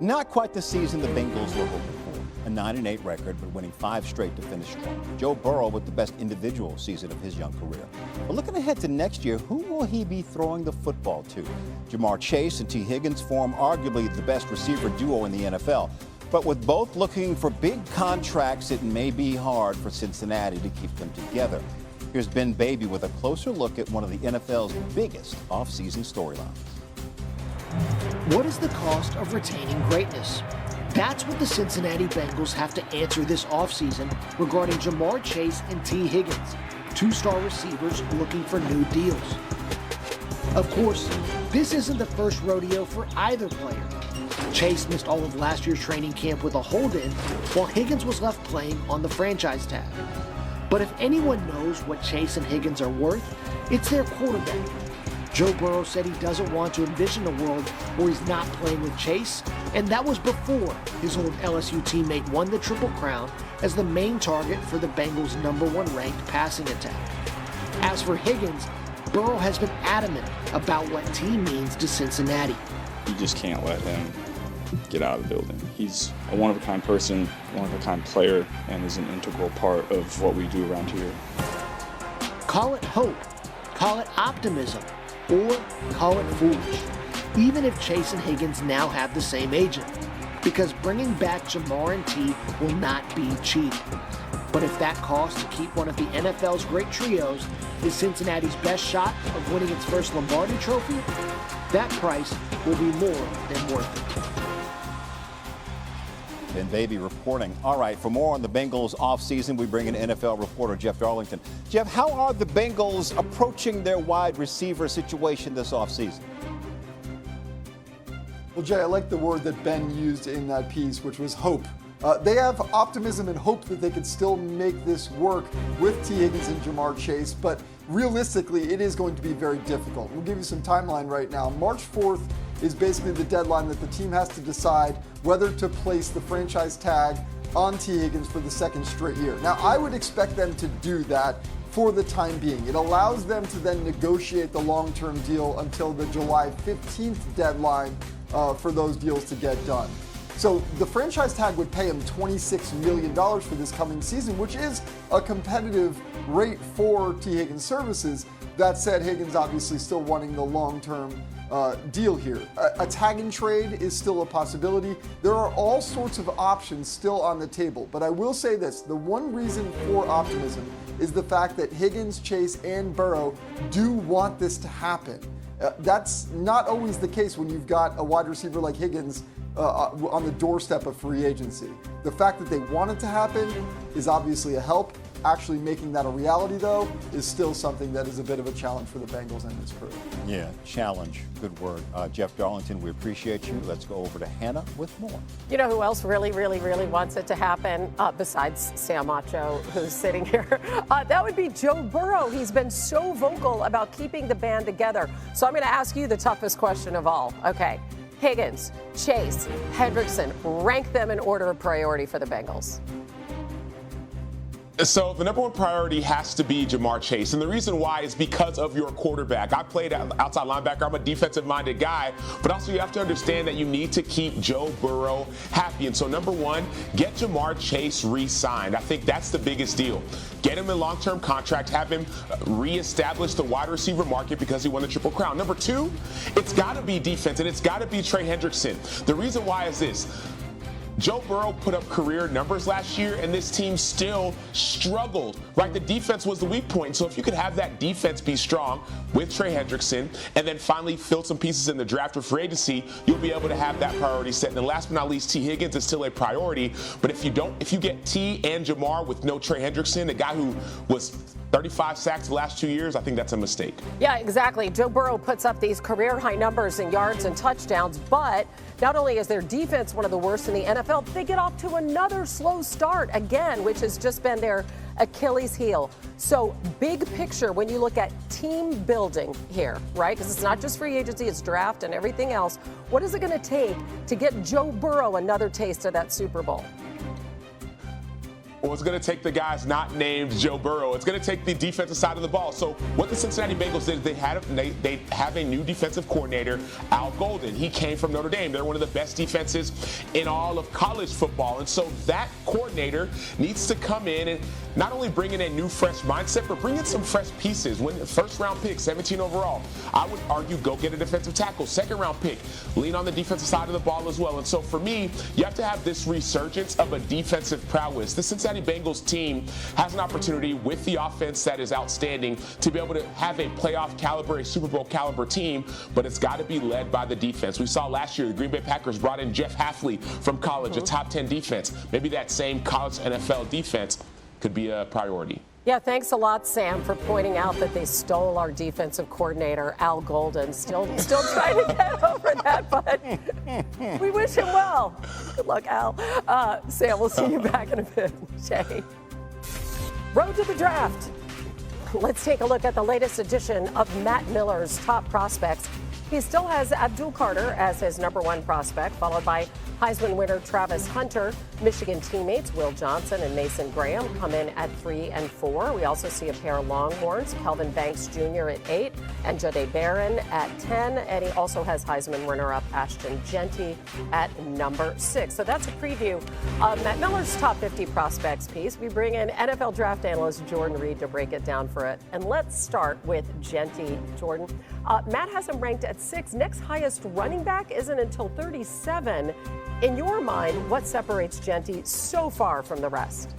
Not quite the season the Bengals were hoping for. A 9-8 record, but winning 5 straight to finish strong. Joe Burrow with the best individual season of his young career. But looking ahead to next year, who will he be throwing the football to? Jamar Chase and T. Higgins form arguably the best receiver duo in the NFL. But with both looking for big contracts, it may be hard for Cincinnati to keep them together. Here's Ben Baby with a closer look at one of the NFL's biggest offseason storylines. What is the cost of retaining greatness? That's what the Cincinnati Bengals have to answer this offseason regarding Jamar Chase and T. Higgins, 2-star receivers looking for new deals. Of course, this isn't the first rodeo for either player. Chase missed all of last year's training camp with a hold-in, while Higgins was left playing on the franchise tag. But if anyone knows what Chase and Higgins are worth, it's their quarterback. Joe Burrow said he doesn't want to envision a world where he's not playing with Chase, and that was before his old LSU teammate won the Triple Crown as the main target for the Bengals' #1 ranked passing attack. As for Higgins, Burrow has been adamant about what T means to Cincinnati. You just can't let him get out of the building. He's a one-of-a-kind person, one-of-a-kind player, and is an integral part of what we do around here. Call it hope, call it optimism, or call it foolish, even if Chase and Higgins now have the same agent, because bringing back Jamar and T will not be cheap. But if that cost to keep one of the NFL's great trios is Cincinnati's best shot of winning its first Lombardi trophy, that price will be more than worth it. Ben Baby reporting. All right, for more on the Bengals offseason, we bring in NFL reporter Jeff Darlington. Jeff, how are the Bengals approaching their wide receiver situation this offseason? Well, Jay, I like the word that Ben used in that piece, which was hope. They have optimism and hope that they could still make this work with T. Higgins and Jamar Chase, but realistically, it is going to be very difficult. We'll give you some timeline right now. March 4th is basically the deadline that the team has to decide whether to place the franchise tag on T. Higgins for the 2nd straight year. Now, I would expect them to do that for the time being. It allows them to then negotiate the long-term deal until the July 15th deadline for those deals to get done. So the franchise tag would pay him $26 million for this coming season, which is a competitive rate for T. Higgins services. That said, Higgins obviously still wanting the long-term deal here. A tag and trade is still a possibility. There are all sorts of options still on the table. But I will say this, the one reason for optimism is the fact that Higgins, Chase, and Burrow do want this to happen. That's not always the case when you've got a wide receiver like Higgins on the doorstep of free agency. The fact that they want it to happen is obviously a help. Actually making that a reality, though, is still something that is a bit of a challenge for the Bengals and this crew. Yeah, challenge. Good word. Jeff Darlington, we appreciate you. Let's go over to Hannah with more. You know who else really wants it to happen, besides Sam Macho, who's sitting here? That would be Joe Burrow. He's been so vocal about keeping the band together. So I'm going to ask you the toughest question of all. Okay. Higgins, Chase, Hendrickson, rank them in order of priority for the Bengals. So the #1 priority has to be Jamar Chase. And the reason why is because of your quarterback. I played outside linebacker. I'm a defensive-minded guy. But also you have to understand that you need to keep Joe Burrow happy. And so #1, get Jamar Chase re-signed. I think that's the biggest deal. Get him a long-term contract. Have him reestablish the wide receiver market because he won the Triple Crown. #2, it's got to be defense, and it's got to be Trey Hendrickson. The reason why is this. Joe Burrow put up career numbers last year, and this team still struggled, right? The defense was the weak point. So if you could have that defense be strong with Trey Hendrickson and then finally fill some pieces in the draft or free agency, you'll be able to have that priority set. And then last but not least, T. Higgins is still a priority. But if you get T and Jamar with no Trey Hendrickson, a guy who was 35 sacks the last 2 years, I think that's a mistake. Yeah, exactly. Joe Burrow puts up these career-high numbers in yards and touchdowns, but not only is their defense one of the worst in the NFL, they get off to another slow start again, which has just been their Achilles heel. So big picture, when you look at team building here, right? Because it's not just free agency, it's draft and everything else. What is it going to take to get Joe Burrow another taste of that Super Bowl? Well, it's going to take the guys not named Joe Burrow. It's going to take the defensive side of the ball. So what the Cincinnati Bengals did, they have a new defensive coordinator, Al Golden. He came from Notre Dame. They're one of the best defenses in all of college football. And so that coordinator needs to come in and not only bring in a new, fresh mindset, but bring in some fresh pieces. When the first-round pick, 17 overall, I would argue go get a defensive tackle. Second-round pick, lean on the defensive side of the ball as well. And so for me, you have to have this resurgence of a defensive prowess. The Cincinnati Bengals team has an opportunity with the offense that is outstanding to be able to have a playoff caliber, a Super Bowl caliber team, but it's got to be led by the defense. We saw last year the Green Bay Packers brought in Jeff Hafley from college, a top 10 defense. Maybe that same college NFL defense could be a priority. Yeah, thanks a lot, Sam, for pointing out that they stole our defensive coordinator, Al Golden. Still trying to get over that, but we wish him well. Good luck, Al. Sam, we'll see you back in a bit. Jay. Road to the draft. Let's take a look at the latest edition of Matt Miller's top prospects. He still has Abdul Carter as his #1 prospect, followed by Heisman winner Travis Hunter. Michigan teammates Will Johnson and Mason Graham come in at 3 and 4. We also see a pair of Longhorns, Kelvin Banks Jr. at 8 and Jahdae Barron at 10. And he also has Heisman runner-up Ashton Jeanty at #6. So that's a preview of Matt Miller's top 50 prospects piece. We bring in NFL draft analyst Jordan Reed to break it down for it. And let's start with Jeanty. Jordan, Matt has him ranked at 6. Next highest running back isn't until 37. In your mind, what separates Jeanty so far from the rest?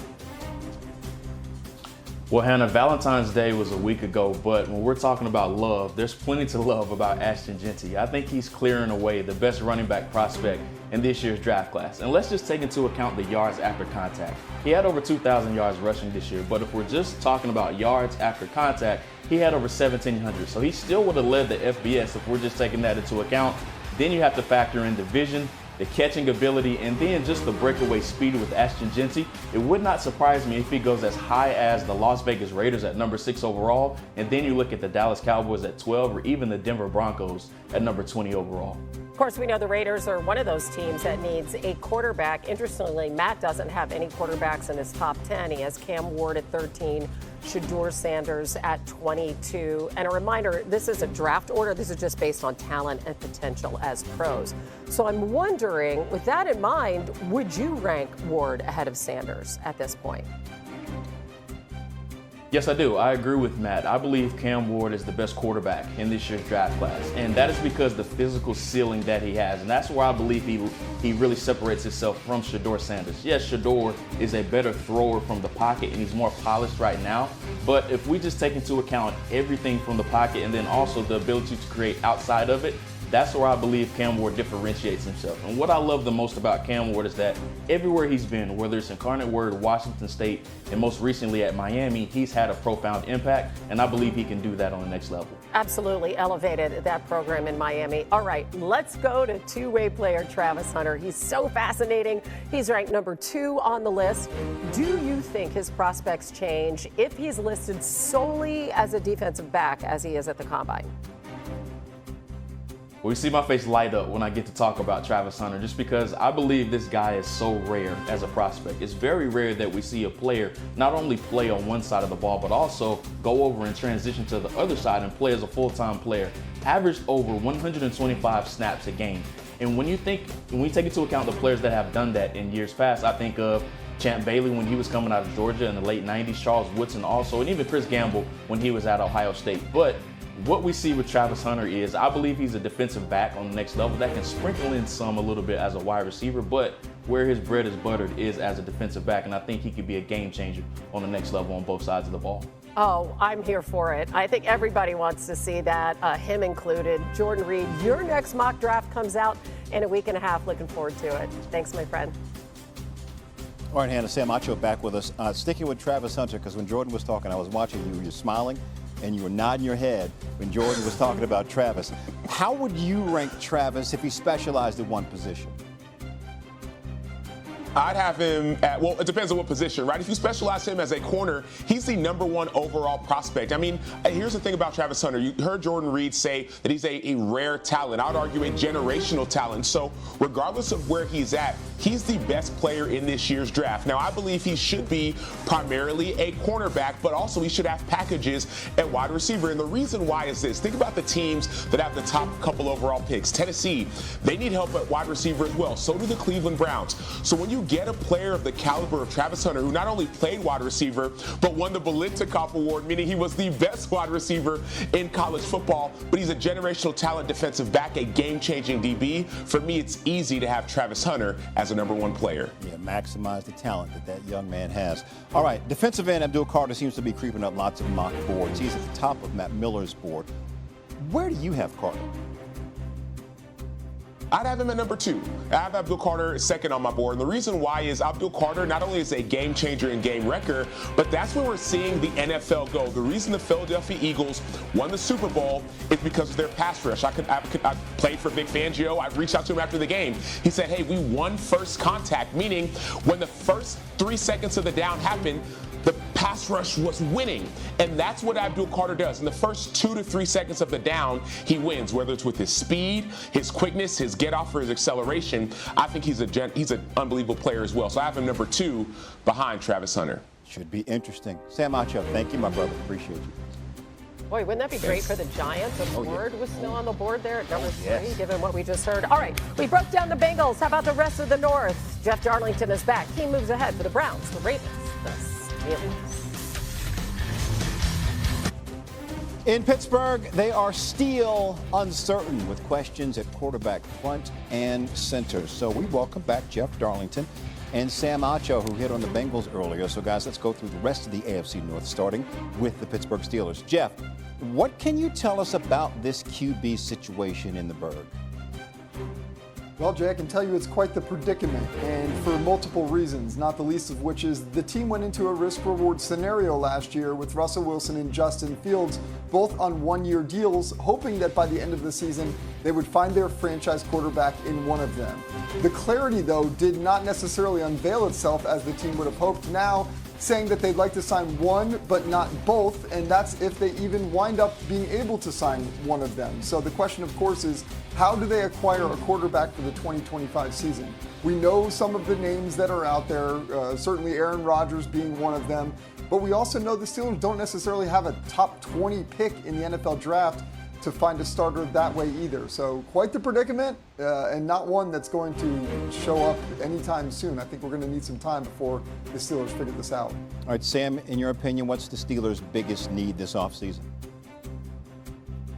Well, Hannah, Valentine's Day was a week ago, but when we're talking about love, there's plenty to love about Ashton Jeanty. I think he's clearing away the best running back prospect in this year's draft class. And let's just take into account the yards after contact. He had over 2,000 yards rushing this year, but if we're just talking about yards after contact, he had over 1,700. So he still would have led the FBS if we're just taking that into account. Then you have to factor in the vision, the catching ability, and then just the breakaway speed with Ashton Jeanty. It would not surprise me if he goes as high as the Las Vegas Raiders at #6 overall, and then you look at the Dallas Cowboys at 12, or even the Denver Broncos at #20 overall. Of course, we know the Raiders are one of those teams that needs a quarterback. Interestingly, Matt doesn't have any quarterbacks in his top 10. He has Cam Ward at 13, Shedeur Sanders at 22. And a reminder, this is a draft order. This is just based on talent and potential as pros. So I'm wondering, with that in mind, would you rank Ward ahead of Sanders at this point? Yes, I do. I agree with Matt. I believe Cam Ward is the best quarterback in this year's draft class. And that is because the physical ceiling that he has. And that's where I believe he really separates himself from Shedeur Sanders. Yes, Shedeur is a better thrower from the pocket and he's more polished right now. But if we just take into account everything from the pocket and then also the ability to create outside of it, that's where I believe Cam Ward differentiates himself. And what I love the most about Cam Ward is that everywhere he's been, whether it's Incarnate Word, Washington State, and most recently at Miami, he's had a profound impact, and I believe he can do that on the next level. Absolutely elevated that program in Miami. All right, let's go to two-way player Travis Hunter. He's so fascinating. He's ranked #2 on the list. Do you think his prospects change if he's listed solely as a defensive back as he is at the Combine? Well, you see my face light up when I get to talk about Travis Hunter just because I believe this guy is so rare as a prospect. It's very rare that we see a player not only play on one side of the ball, but also go over and transition to the other side and play as a full-time player. Averaged over 125 snaps a game. And when you take into account the players that have done that in years past, I think of Champ Bailey when he was coming out of Georgia in the late 90s, Charles Woodson also, and even Chris Gamble when he was at Ohio State. But what we see with Travis Hunter is I believe he's a defensive back on the next level that can sprinkle in some a little bit as a wide receiver, but where his bread is buttered is as a defensive back, and I think he could be a game changer on the next level on both sides of the ball. Oh, I'm here for it. I think everybody wants to see that, him included. Jordan Reed, your next mock draft comes out in a week and a half. Looking forward to it. Thanks, my friend. All right, Hannah, Sam Acho back with us. Sticking with Travis Hunter, because when Jordan was talking, I was watching you. You were smiling and you were nodding your head when Jordan was talking about Travis. How would you rank Travis if he specialized in one position? I'd have him at, well, it depends on what position, right? If you specialize him as a corner, he's the #1 overall prospect. I mean, here's the thing about Travis Hunter. You heard Jordan Reed say that he's a rare talent. I would argue a generational talent. So regardless of where he's at, he's the best player in this year's draft. Now, I believe he should be primarily a cornerback, but also he should have packages at wide receiver. And the reason why is this. Think about the teams that have the top couple overall picks. Tennessee, they need help at wide receiver as well. So do the Cleveland Browns. So when you get a player of the caliber of Travis Hunter, who not only played wide receiver, but won the Biletnikoff Award, meaning he was the best wide receiver in college football, but he's a generational talent defensive back, a game-changing DB. For me, it's easy to have Travis Hunter as a #1 player. Yeah, maximize the talent that young man has. All right, defensive end Abdul Carter seems to be creeping up lots of mock boards. He's at the top of Matt Miller's board. Where do you have Carter? I'd have him at #2. I have Abdul Carter second on my board. And the reason why is Abdul Carter not only is a game changer and game wrecker, but that's where we're seeing the NFL go. The reason the Philadelphia Eagles won the Super Bowl is because of their pass rush. I played for Vic Fangio. I reached out to him after the game. He said, hey, we won first contact, meaning when the first 3 seconds of the down happened, the pass rush was winning. And that's what Abdul Carter does. In the first 2 to 3 seconds of the down, he wins, whether it's with his speed, his quickness, his get off, or his acceleration. I think he's an unbelievable player as well. So I have him #2 behind Travis Hunter. Should be interesting. Sam Acho, thank you, my brother. Appreciate you. Boy, wouldn't that be great for the Giants if Ward was still on the board there at #3, given what we just heard? All right, we broke down the Bengals. How about the rest of the North? Jeff Darlington is back. He moves ahead for the Browns, the Ravens, the Steelers. In Pittsburgh, they are still uncertain with questions at quarterback, front, and center. So we welcome back Jeff Darlington and Sam Acho, who hit on the Bengals earlier. So, guys, let's go through the rest of the AFC North, starting with the Pittsburgh Steelers. Jeff, what can you tell us about this QB situation in the Burgh? Well, Jay, I can tell you it's quite the predicament, and for multiple reasons, not the least of which is the team went into a risk-reward scenario last year with Russell Wilson and Justin Fields both on one-year deals, hoping that by the end of the season they would find their franchise quarterback in one of them. The clarity, though, did not necessarily unveil itself as the team would have hoped. Now, saying that they'd like to sign one but not both, and that's if they even wind up being able to sign one of them. So the question, of course, is how do they acquire a quarterback for the 2025 season? We know some of the names that are out there, certainly Aaron Rodgers being one of them, but we also know the Steelers don't necessarily have a top 20 pick in the NFL draft to find a starter that way either. So quite the predicament, and not one that's going to show up anytime soon. I think we're going to need some time before the Steelers figure this out. All right, Sam, in your opinion, what's the Steelers' biggest need this offseason?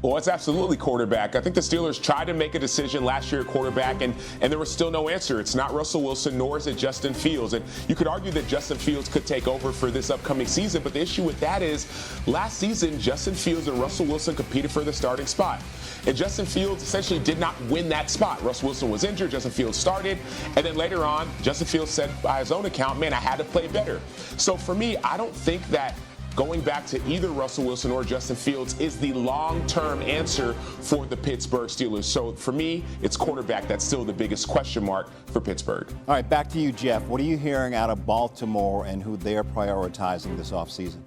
Well, it's absolutely quarterback. I think the Steelers tried to make a decision last year at quarterback, and there was still no answer. It's not Russell Wilson, nor is it Justin Fields. And you could argue that Justin Fields could take over for this upcoming season, but the issue with that is last season, Justin Fields and Russell Wilson competed for the starting spot. And Justin Fields essentially did not win that spot. Russell Wilson was injured, Justin Fields started, and then later on, Justin Fields said by his own account, man, I had to play better. So for me, I don't think that going back to either Russell Wilson or Justin Fields is the long-term answer for the Pittsburgh Steelers. So for me, it's quarterback that's still the biggest question mark for Pittsburgh. All right, back to you, Jeff. What are you hearing out of Baltimore and who they're prioritizing this offseason?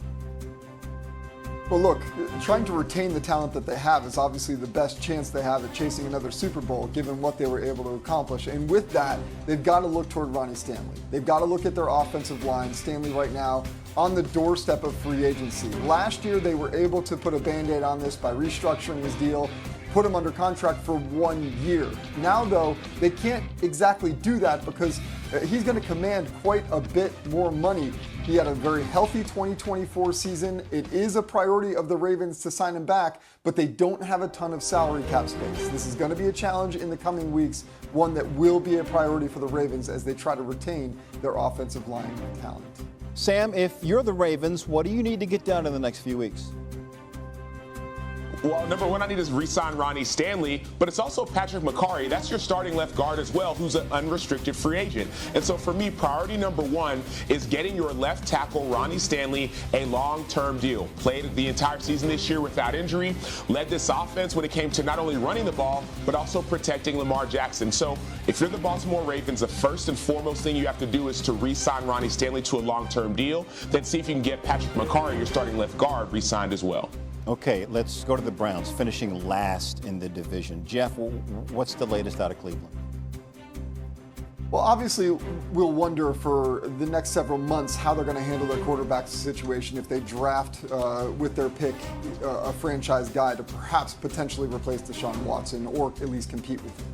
Well, look, trying to retain the talent that they have is obviously the best chance they have at chasing another Super Bowl, given what they were able to accomplish. And with that, they've got to look toward Ronnie Stanley. They've got to look at their offensive line. Stanley right now on the doorstep of free agency. Last year, they were able to put a Band-Aid on this by restructuring his deal, put him under contract for 1 year. Now, though, they can't exactly do that because he's going to command quite a bit more money. He had a very healthy 2024 season. It is a priority of the Ravens to sign him back, but they don't have a ton of salary cap space. This is going to be a challenge in the coming weeks, one that will be a priority for the Ravens as they try to retain their offensive line talent. Sam, if you're the Ravens, what do you need to get done in the next few weeks? Well, number one, I need to re-sign Ronnie Stanley, but it's also Patrick McCarry. That's your starting left guard as well, who's an unrestricted free agent. And so for me, priority number one is getting your left tackle, Ronnie Stanley, a long-term deal. Played the entire season this year without injury, led this offense when it came to not only running the ball, but also protecting Lamar Jackson. So if you're the Baltimore Ravens, the first and foremost thing you have to do is to re-sign Ronnie Stanley to a long-term deal, then see if you can get Patrick McCarry, your starting left guard, re-signed as well. Okay, let's go to the Browns, finishing last in the division. Jeff, what's the latest out of Cleveland? Well, obviously, we'll wonder for the next several months how they're going to handle their quarterback situation if they draft with their pick a franchise guy to perhaps potentially replace Deshaun Watson or at least compete with him.